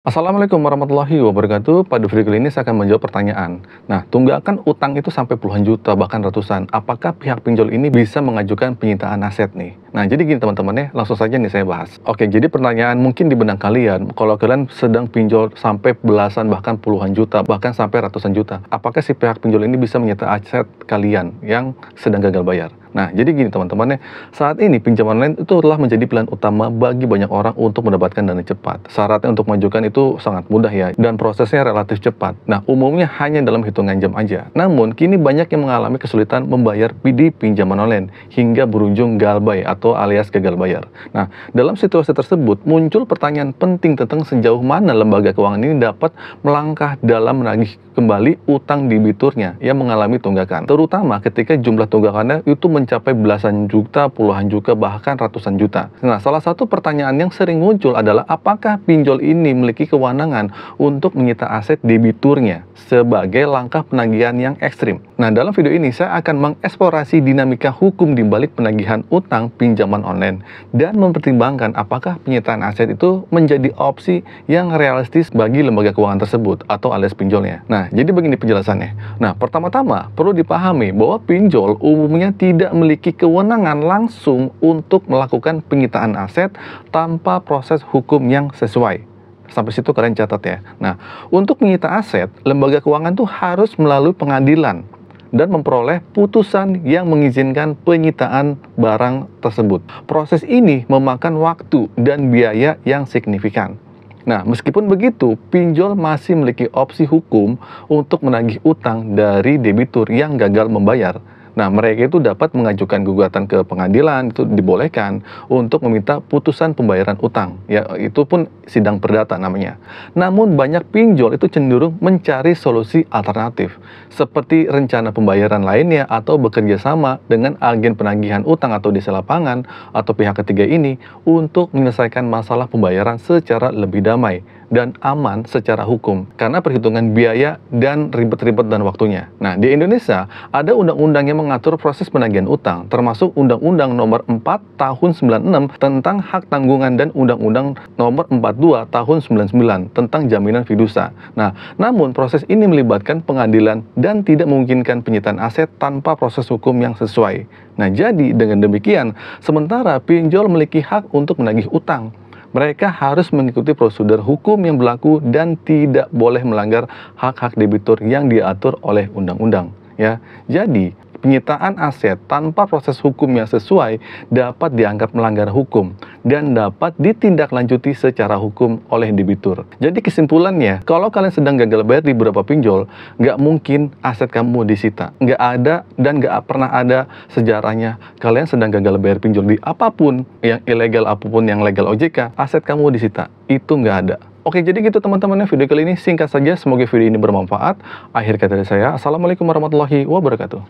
Assalamualaikum warahmatullahi wabarakatuh. Pada video kali ini saya akan menjawab pertanyaan. Nah, tunggakan utang itu sampai puluhan juta, bahkan ratusan. Apakah pihak pinjol ini bisa mengajukan penyitaan aset nih? Nah, jadi gini teman-teman ya, langsung saja nih saya bahas. Oke, jadi pertanyaan mungkin di benak kalian, kalau kalian sedang pinjol sampai belasan, bahkan puluhan juta, bahkan sampai ratusan juta, apakah si pihak pinjol ini bisa menyita aset kalian yang sedang gagal bayar? Nah, jadi gini teman-teman ya, saat ini pinjaman online itu telah menjadi pilihan utama bagi banyak orang untuk mendapatkan dana cepat. Syaratnya untuk mengajukan itu sangat mudah ya, dan prosesnya relatif cepat. Nah, umumnya hanya dalam hitungan jam aja. Namun, kini banyak yang mengalami kesulitan membayar PD pinjaman online, hingga berujung galbay atau alias gagal bayar. Nah, dalam situasi tersebut, muncul pertanyaan penting tentang sejauh mana lembaga keuangan ini dapat melangkah dalam menagih kembali utang debiturnya yang mengalami tunggakan. Terutama ketika jumlah tunggakannya itu mencapai belasan juta, puluhan juta, bahkan ratusan juta. Nah, salah satu pertanyaan yang sering muncul adalah apakah pinjol ini memiliki kewenangan untuk menyita aset debiturnya sebagai langkah penagihan yang ekstrim. Nah, dalam video ini saya akan mengeksplorasi dinamika hukum di balik penagihan utang pinjaman online dan mempertimbangkan apakah penyitaan aset itu menjadi opsi yang realistis bagi lembaga keuangan tersebut atau alias pinjolnya. Nah, jadi begini penjelasannya. Nah, pertama-tama perlu dipahami bahwa pinjol umumnya tidak memiliki kewenangan langsung untuk melakukan penyitaan aset tanpa proses hukum yang sesuai. Sampai situ kalian catat ya. Nah, untuk menyita aset, lembaga keuangan tuh harus melalui pengadilan dan memperoleh putusan yang mengizinkan penyitaan barang tersebut. Proses ini memakan waktu dan biaya yang signifikan. Nah, meskipun begitu, pinjol masih memiliki opsi hukum untuk menagih utang dari debitur yang gagal membayar. Nah, mereka itu dapat mengajukan gugatan ke pengadilan, itu dibolehkan untuk meminta putusan pembayaran utang. Ya, itu pun sidang perdata namanya. Namun, banyak pinjol itu cenderung mencari solusi alternatif, seperti rencana pembayaran lainnya atau bekerja sama dengan agen penagihan utang atau desa lapangan atau pihak ketiga ini untuk menyelesaikan masalah pembayaran secara lebih damai dan aman secara hukum karena perhitungan biaya dan ribet-ribet dan waktunya. Nah, di Indonesia ada undang-undang yang mengatur proses penagihan utang, termasuk Undang-Undang Nomor 4 Tahun 96 tentang hak tanggungan dan Undang-Undang Nomor 42 Tahun 99 tentang jaminan fidusia. Nah, namun proses ini melibatkan pengadilan dan tidak memungkinkan penyitaan aset tanpa proses hukum yang sesuai. Nah, jadi dengan demikian, sementara pinjol memiliki hak untuk menagih utang, mereka harus mengikuti prosedur hukum yang berlaku dan tidak boleh melanggar hak-hak debitur yang diatur oleh undang-undang. Ya, jadi penyitaan aset tanpa proses hukum yang sesuai dapat dianggap melanggar hukum dan dapat ditindaklanjuti secara hukum oleh debitur. Jadi kesimpulannya, kalau kalian sedang gagal bayar di beberapa pinjol, nggak mungkin aset kamu disita. Nggak ada dan nggak pernah ada sejarahnya kalian sedang gagal bayar pinjol di apapun, yang ilegal apapun yang legal OJK, aset kamu disita. Itu nggak ada. Oke, jadi gitu teman-teman ya, video kali ini singkat saja. Semoga video ini bermanfaat. Akhir kata dari saya, Assalamualaikum warahmatullahi wabarakatuh.